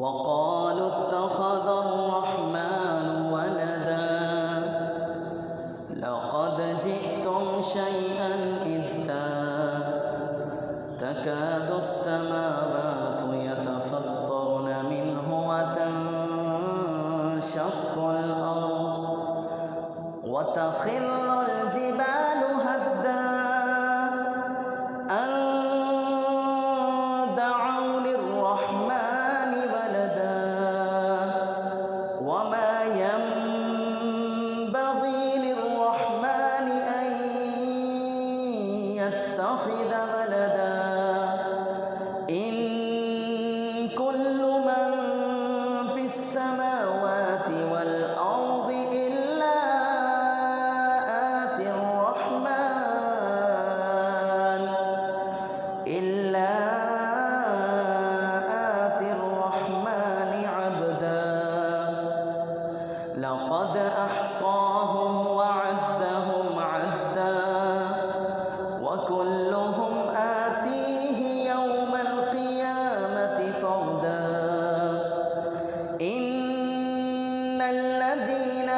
وقالوا اتخذ الرحمن ولدا لقد جئتم شيئا إدا تكاد السماوات يتفطرن منه وتنشق الأرض وتخر الجبال هدا أن دعوا للرحمن ولدا وما ينبغي للرحمن أن يتخذ ولدا إن كل من في السماوات والأرض إلا آتي الرحمن عبدا لقد أحصاهم وعدهم عدا وكلهم آتيه يوم القيامة فردا إن الذين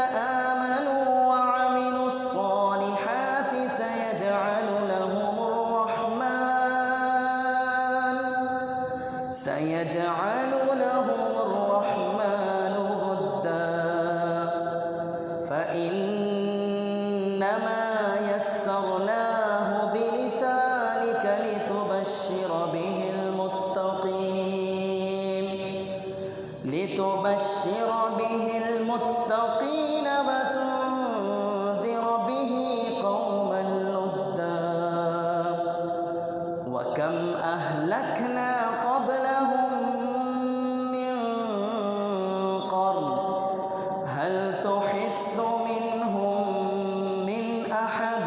آمنوا وعملوا الصالحات سيجعل لهم الرحمن ودا فإنما يسرناه بلسانك لتبشر به المتقين وتنذر به قوما لدا وكم أهلكنا قبلهم من قرن هل تحس منهم من أحد